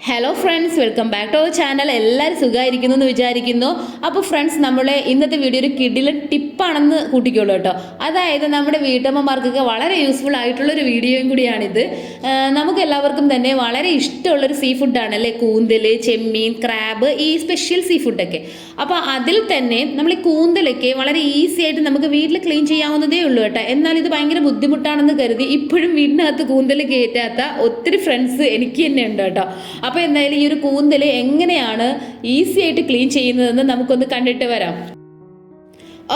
Hello friends, welcome back to our channel. എല്ലാവരും സുഖമായിരിക്കുന്നു എന്ന് വിചാരിക്കുന്നു. അപ്പോൾ ഫ്രണ്ട്സ്, നമ്മളെ ഇന്നത്തെ വീഡിയോ ഒരു കിടിലൻ ടിപ്പാണെന്ന് കൂട്ടിക്കോളൂ കേട്ടോ. അതായത് നമ്മുടെ വീട്ടമ്മമാർക്കൊക്കെ വളരെ യൂസ്ഫുൾ ആയിട്ടുള്ളൊരു വീഡിയോയും കൂടിയാണിത്. നമുക്ക് എല്ലാവർക്കും തന്നെ വളരെ ഇഷ്ടമുള്ളൊരു സീ ഫുഡാണ് അല്ലേ കൂന്തൽ, ചെമ്മീൻ, ക്രാബ്, ഈ സ്പെഷ്യൽ സീ ഫുഡൊക്കെ. അപ്പോൾ അതിൽ തന്നെ നമ്മൾ ഈ കൂന്തലൊക്കെ വളരെ ഈസി ആയിട്ട് നമുക്ക് വീട്ടിൽ ക്ലീൻ ചെയ്യാവുന്നതേ ഉള്ളൂ കേട്ടോ. എന്നാൽ ഇത് ഭയങ്കര ബുദ്ധിമുട്ടാണെന്ന് കരുതി ഇപ്പോഴും വീടിനകത്ത് കൂന്തൽ കയറ്റാത്ത ഒത്തിരി ഫ്രണ്ട്സ് എനിക്ക് തന്നെ ഉണ്ട് കേട്ടോ. അപ്പോൾ എന്തായാലും ഈ ഒരു കൂന്തൽ എങ്ങനെയാണ് ഈസി ആയിട്ട് ക്ലീൻ ചെയ്യുന്നതെന്ന് നമുക്കൊന്ന് കണ്ടിട്ട് വരാം.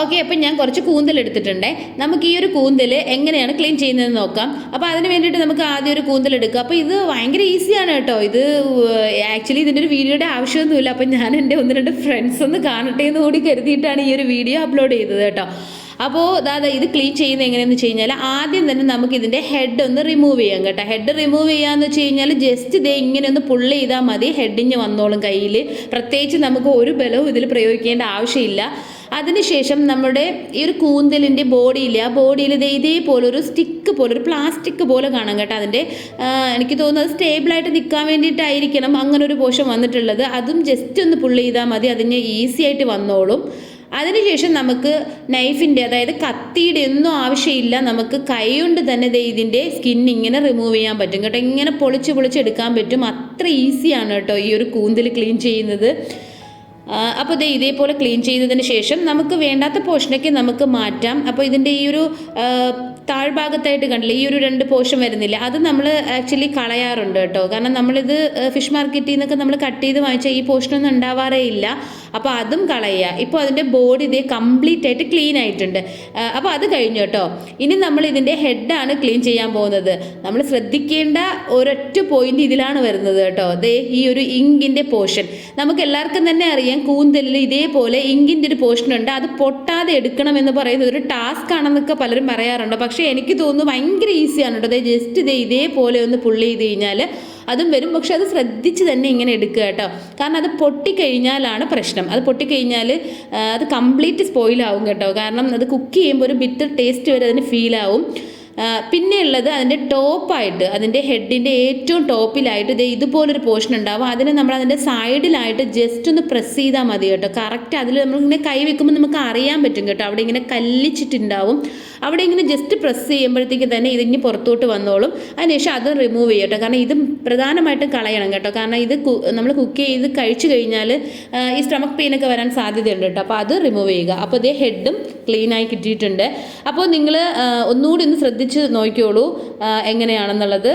ഓക്കെ, അപ്പം ഞാൻ കുറച്ച് കൂന്തൽ എടുത്തിട്ടുണ്ടേ. നമുക്ക് ഈ ഒരു കൂന്തൽ എങ്ങനെയാണ് ക്ലീൻ ചെയ്യുന്നതെന്ന് നോക്കാം. അപ്പോൾ അതിന് വേണ്ടിയിട്ട് നമുക്ക് ആദ്യം ഒരു കൂന്തൽ എടുക്കുക. അപ്പോൾ ഇത് ഭയങ്കര ഈസിയാണ് കേട്ടോ. ഇത് ആക്ച്വലി ഇതിൻ്റെ ഒരു വീഡിയോയുടെ ആവശ്യമൊന്നുമില്ല. അപ്പം ഞാൻ എൻ്റെ ഒന്ന് രണ്ട് ഫ്രണ്ട്സ് ഒന്ന് കാണട്ടെ എന്ന് കൂടി കരുതിയിട്ടാണ് ഈ ഒരു വീഡിയോ അപ്ലോഡ് ചെയ്തത് കേട്ടോ. അപ്പോൾ ഇത് ക്ലീൻ ചെയ്യുന്നത് എങ്ങനെയാണെന്ന് വെച്ച് കഴിഞ്ഞാൽ ആദ്യം തന്നെ നമുക്ക് ഇതിൻ്റെ ഹെഡ് ഒന്ന് റിമൂവ് ചെയ്യാം കേട്ടോ. ഹെഡ് റിമൂവ് ചെയ്യാമെന്ന് വെച്ച് കഴിഞ്ഞാൽ ജസ്റ്റ് ഇങ്ങനെ ഒന്ന് പുള്ള് ചെയ്താൽ മതി, ഹെഡിഞ്ഞ് വന്നോളും കയ്യിൽ. പ്രത്യേകിച്ച് നമുക്ക് ഒരു ബലവും ഇതിൽ പ്രയോഗിക്കേണ്ട ആവശ്യമില്ല. അതിനുശേഷം നമ്മുടെ ഈ ഒരു കൂന്തലിൻ്റെ ബോഡിയിൽ, ആ ബോഡിയിൽ ഇതേപോലെ ഒരു സ്റ്റിക്ക് പോലെ, ഒരു പ്ലാസ്റ്റിക് പോലെ കാണാം കേട്ടോ. അതിൻ്റെ എനിക്ക് തോന്നുന്നത് സ്റ്റേബിളായിട്ട് നിൽക്കാൻ വേണ്ടിയിട്ടായിരിക്കണം അങ്ങനെ ഒരു പോഷൻ വന്നിട്ടുള്ളത്. അതും ജസ്റ്റ് ഒന്ന് പുള്ള് ചെയ്താൽ മതി, അതിന് ഈസി ആയിട്ട് വന്നോളും. അതിനുശേഷം നമുക്ക് നൈഫിൻ്റെ, അതായത് കത്തിയുടെ ഒന്നും ആവശ്യമില്ല, നമുക്ക് കൈ കൊണ്ട് തന്നെ ഇതിൻ്റെ സ്കിൻ ഇങ്ങനെ റിമൂവ് ചെയ്യാൻ പറ്റും കേട്ടോ. ഇങ്ങനെ പൊളിച്ച് എടുക്കാൻ പറ്റും. അത്ര ഈസിയാണ് കേട്ടോ ഈ ഒരു കൂന്തൽ ക്ലീൻ ചെയ്യുന്നത്. അപ്പോൾ ഇതേപോലെ ക്ലീൻ ചെയ്തതിന് ശേഷം നമുക്ക് വേണ്ടാത്ത പോർഷനൊക്കെ നമുക്ക് മാറ്റാം. അപ്പോൾ ഇതിൻ്റെ ഈ ഒരു താഴ്ഭാഗത്തായിട്ട് കണ്ടില്ലേ, ഈ ഒരു രണ്ട് പോർഷൻ വരുന്നില്ല, അത് നമ്മൾ ആക്ച്വലി കളയാറുണ്ട് കേട്ടോ. കാരണം നമ്മളിത് ഫിഷ് മാർക്കറ്റിൽ നിന്നൊക്കെ നമ്മൾ കട്ട് ചെയ്ത് വാങ്ങിച്ചാൽ ഈ പോർഷനൊന്നും ഉണ്ടാവാറേ ഇല്ല. അപ്പോൾ അതും കളയുക. ഇപ്പോൾ അതിൻ്റെ ബോഡി കംപ്ലീറ്റ് ആയിട്ട് ക്ലീൻ ആയിട്ടുണ്ട്. അപ്പോൾ അത് കഴിഞ്ഞു കേട്ടോ. ഇനി നമ്മൾ ഇതിൻ്റെ ഹെഡാണ് ക്ലീൻ ചെയ്യാൻ പോകുന്നത്. നമ്മൾ ശ്രദ്ധിക്കേണ്ട ഒരൊറ്റ പോയിന്റ് ഇതിലാണ് വരുന്നത് കേട്ടോ. ഈ ഒരു ഇങ്കിൻ്റെ പോർഷൻ നമുക്ക് എല്ലാവർക്കും തന്നെ അറിയാം. കൂന്തലിൽ ഇതേപോലെ ഇങ്കിൻ്റെ ഒരു പോർഷൻ ഉണ്ട്. അത് പൊട്ടാതെ എടുക്കണം എന്ന് പറയുന്നത് ഒരു ടാസ്ക് ആണെന്നൊക്കെ പലരും പറയാറുണ്ട്. പക്ഷേ എനിക്ക് തോന്നുന്നു ഭയങ്കര ഈസിയാണ് കേട്ടോ. ജസ്റ്റ് ഇതേപോലെ ഒന്ന് പുള്ളി ചെയ്ത് കഴിഞ്ഞാൽ അതും വരും. പക്ഷെ അത് ശ്രദ്ധിച്ച് തന്നെ ഇങ്ങനെ എടുക്കുക കേട്ടോ. കാരണം അത് പൊട്ടിക്കഴിഞ്ഞാലാണ് പ്രശ്നം. അത് പൊട്ടിക്കഴിഞ്ഞാൽ അത് കംപ്ലീറ്റ് സ്പോയിലാവും കേട്ടോ. കാരണം അത് കുക്ക് ചെയ്യുമ്പോൾ ഒരു ബിറ്റർ ടേസ്റ്റ് വരെ അതിന് ഫീലാവും. പിന്നെ ഉള്ളത് അതിൻ്റെ ടോപ്പായിട്ട്, അതിൻ്റെ ഹെഡിൻ്റെ ഏറ്റവും ടോപ്പിലായിട്ട് ഇതുപോലൊരു പോർഷൻ ഉണ്ടാവും. അതിന് നമ്മൾ അതിൻ്റെ സൈഡിലായിട്ട് ജസ്റ്റ് ഒന്ന് പ്രസ് ചെയ്താൽ മതി കേട്ടോ. കറക്റ്റ് അതിൽ നമ്മളിങ്ങനെ കൈ വെക്കുമ്പോൾ നമുക്ക് അറിയാൻ പറ്റും കേട്ടോ. അവിടെ ഇങ്ങനെ കല്ലിച്ചിട്ടുണ്ടാവും. അവിടെ ഇങ്ങനെ ജസ്റ്റ് പ്രസ് ചെയ്യുമ്പോഴത്തേക്ക് തന്നെ ഇതിന് പുറത്തോട്ട് വന്നോളും. അതിനുശേഷം അത് റിമൂവ് ചെയ്യും കേട്ടോ. കാരണം ഇത് പ്രധാനമായിട്ടും കളയണം കേട്ടോ. കാരണം ഇത് നമ്മൾ കുക്ക് ചെയ്ത് കഴിച്ചു കഴിഞ്ഞാൽ ഈ സ്റ്റമക്ക് പെയിനൊക്കെ വരാൻ സാധ്യതയുണ്ട് കേട്ടോ. അപ്പോൾ അത് റിമൂവ് ചെയ്യുക. അപ്പോൾ ഹെഡും ക്ലീനായി കിട്ടിയിട്ടുണ്ട്. അപ്പോൾ നിങ്ങൾ ഒന്നുകൂടി ഒന്ന് ശ്രദ്ധിച്ച് നോക്കിയോളൂ എങ്ങനെയാണെന്നുള്ളത്.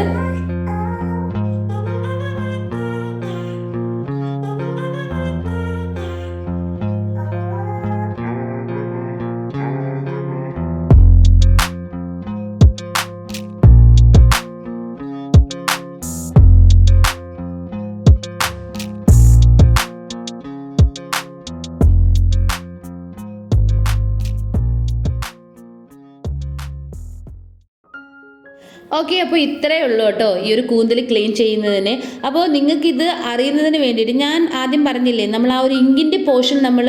ഓക്കെ, അപ്പോൾ ഇത്രയേ ഉള്ളൂ കേട്ടോ ഈ ഒരു കൂന്തൽ ക്ലീൻ ചെയ്യുന്നതിന്. അപ്പോൾ നിങ്ങൾക്കിത് അറിയുന്നതിന് വേണ്ടിയിട്ട് ഞാൻ ആദ്യം പറഞ്ഞില്ലേ, നമ്മൾ ആ ഒരു ഇങ്കിൻ്റെ പോർഷൻ നമ്മൾ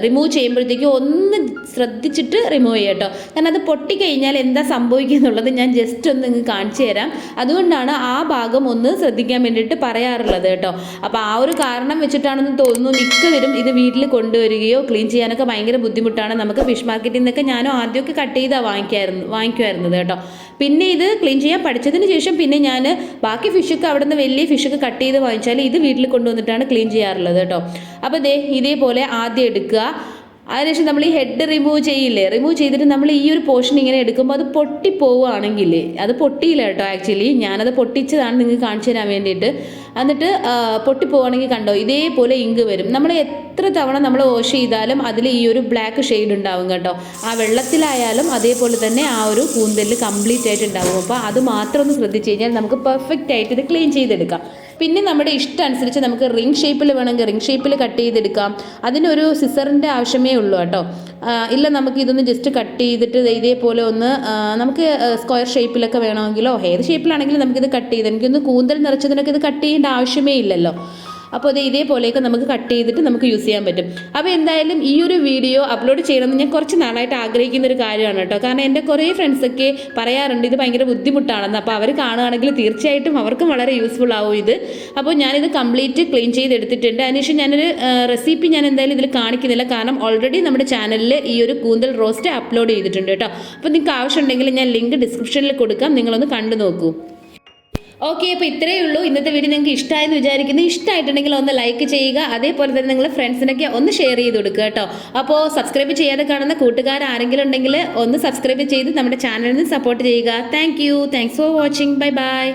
റിമൂവ് ചെയ്യുമ്പോഴത്തേക്കും ഒന്ന് ശ്രദ്ധിച്ചിട്ട് റിമൂവ് ചെയ്യാം കേട്ടോ. കാരണം അത് പൊട്ടിക്കഴിഞ്ഞാൽ എന്താ സംഭവിക്കുക എന്നുള്ളത് ഞാൻ ജസ്റ്റ് ഒന്ന് നിങ്ങൾക്ക് കാണിച്ചു തരാം. അതുകൊണ്ടാണ് ആ ഭാഗം ഒന്ന് ശ്രദ്ധിക്കാൻ വേണ്ടിയിട്ട് പറയാറുള്ളത് കേട്ടോ. അപ്പോൾ ആ ഒരു കാരണം വെച്ചിട്ടാണെന്ന് തോന്നുന്നു മിക്കവരും ഇത് വീട്ടിൽ കൊണ്ടുവരികയോ ക്ലീൻ ചെയ്യാനൊക്കെ ഭയങ്കര ബുദ്ധിമുട്ടാണ്. നമുക്ക് ഫിഷ് മാർക്കറ്റിൽ നിന്നൊക്കെ ഞാനും ആദ്യമൊക്കെ കട്ട് ചെയ്താണ് വാങ്ങിക്കുമായിരുന്നത് കേട്ടോ. പിന്നെ ഇത് ക്ലീൻ ചെയ്യാൻ പഠിച്ചതിന് ശേഷം പിന്നെ ഞാൻ ബാക്കി ഫിഷൊക്കെ അവിടെ നിന്ന് വലിയ ഫിഷൊക്കെ കട്ട് ചെയ്ത് വാങ്ങിച്ചാൽ ഇത് വീട്ടിൽ കൊണ്ടുവന്നിട്ടാണ് ക്ലീൻ ചെയ്യാറുള്ളത് കേട്ടോ. അപ്പോൾ ഇതേപോലെ ആദ്യം എടുക്കുക. അതിനുശേഷം നമ്മൾ ഈ ഹെഡ് റിമൂവ് ചെയ്യില്ലേ, റിമൂവ് ചെയ്തിട്ട് നമ്മൾ ഈ ഒരു പോർഷൻ ഇങ്ങനെ എടുക്കുമ്പോൾ അത് പൊട്ടിപ്പോവുകയാണെങ്കിൽ, അത് പൊട്ടിയില്ല കേട്ടോ. ആക്ച്വലി ഞാനത് പൊട്ടിച്ചതാണ് നിങ്ങൾക്ക് കാണിച്ചു തരാൻ വേണ്ടിയിട്ട്. എന്നിട്ട് പൊട്ടിപ്പോവുകയാണെങ്കിൽ കണ്ടോ ഇതേപോലെ ഇങ്ക് വരും. നമ്മൾ എത്ര തവണ നമ്മൾ വാഷ് ചെയ്താലും അതിൽ ഈ ഒരു ബ്ലാക്ക് ഷെയ്ഡ് ഉണ്ടാവും കേട്ടോ. ആ വെള്ളത്തിലായാലും അതേപോലെ തന്നെ ആ ഒരു കൂന്തലിൽ കംപ്ലീറ്റ് ആയിട്ട് ഉണ്ടാവും. അപ്പോൾ അത് മാത്രം ഒന്ന് ശ്രദ്ധിച്ച് കഴിഞ്ഞാൽ നമുക്ക് പെർഫെക്റ്റ് ആയിട്ട് ഇത് ക്ലീൻ ചെയ്തെടുക്കാം. പിന്നെ നമ്മുടെ ഇഷ്ടം അനുസരിച്ച് നമുക്ക് റിംഗ് ഷേപ്പിൽ വേണമെങ്കിൽ റിംഗ് ഷേപ്പിൽ കട്ട് ചെയ്തെടുക്കാം. അതിനൊരു സിസറിൻ്റെ ആവശ്യമേ ഉള്ളൂ കേട്ടോ. ഇല്ല നമുക്ക് ഇതൊന്ന് ജസ്റ്റ് കട്ട് ചെയ്തിട്ട് ഇതേപോലെ ഒന്ന് നമുക്ക് സ്ക്വയർ ഷേപ്പിലൊക്കെ വേണമെങ്കിലോ ഏത് ഷേപ്പിലാണെങ്കിലും നമുക്കിത് കട്ട് ചെയ്ത്, എനിക്കൊന്ന് കൂന്തൽ നിറച്ചതിനൊക്കെ ഇത് കട്ട് ചെയ്യേണ്ട ആവശ്യമേ ഇല്ലല്ലോ. അപ്പോൾ അത് ഇതേപോലെയൊക്കെ നമുക്ക് കട്ട് ചെയ്തിട്ട് നമുക്ക് യൂസ് ചെയ്യാൻ പറ്റും. അപ്പോൾ എന്തായാലും ഈ ഒരു വീഡിയോ അപ്ലോഡ് ചെയ്യണമെന്ന് ഞാൻ കുറച്ച് നാളായിട്ട് ആഗ്രഹിക്കുന്ന ഒരു കാര്യമാണ് കേട്ടോ. കാരണം എൻ്റെ കുറേ ഫ്രണ്ട്സൊക്കെ പറയാറുണ്ട് ഇത് ഭയങ്കര ബുദ്ധിമുട്ടാണെന്ന്. അപ്പോൾ അവർ കാണുകയാണെങ്കിൽ തീർച്ചയായിട്ടും അവർക്കും വളരെ യൂസ്ഫുൾ ആവും ഇത്. അപ്പോൾ ഞാനിത് കംപ്ലീറ്റ് ക്ലീൻ ചെയ്തെടുത്തിട്ടുണ്ട്. അതിനുശേഷം ഞാനൊരു റെസിപ്പി ഞാൻ എന്തായാലും ഇതിൽ കാണിക്കുന്നില്ല, കാരണം ഓൾറെഡി നമ്മുടെ ചാനലിൽ ഈ ഒരു കൂന്തൽ റോസ്റ്റ് അപ്ലോഡ് ചെയ്തിട്ടുണ്ട് കേട്ടോ. അപ്പോൾ നിങ്ങൾക്ക് ആവശ്യമുണ്ടെങ്കിൽ ഞാൻ ലിങ്ക് ഡിസ്ക്രിപ്ഷനിൽ കൊടുക്കാം, നിങ്ങളൊന്ന് കണ്ടു നോക്കൂ. ഓക്കെ, അപ്പോൾ ഇത്രയേ ഉള്ളൂ ഇന്നത്തെ വീഡിയോ. നിങ്ങൾക്ക് ഇഷ്ടമായെന്ന് വിചാരിക്കുന്നു. ഇഷ്ടമായിട്ടുണ്ടെങ്കിൽ ഒന്ന് ലൈക്ക് ചെയ്യുക, അതേപോലെ തന്നെ നിങ്ങളുടെ ഫ്രണ്ട്സിനൊക്കെ ഒന്ന് ഷെയർ ചെയ്ത് കൊടുക്കുക കേട്ടോ. അപ്പോൾ സബ്സ്ക്രൈബ് ചെയ്യാതെ കാണുന്ന കൂട്ടുകാർ ആരെങ്കിലും ഉണ്ടെങ്കിൽ ഒന്ന് സബ്സ്ക്രൈബ് ചെയ്ത് നമ്മുടെ ചാനലിന് സപ്പോർട്ട് ചെയ്യുക. Thanks for watching. Bye bye.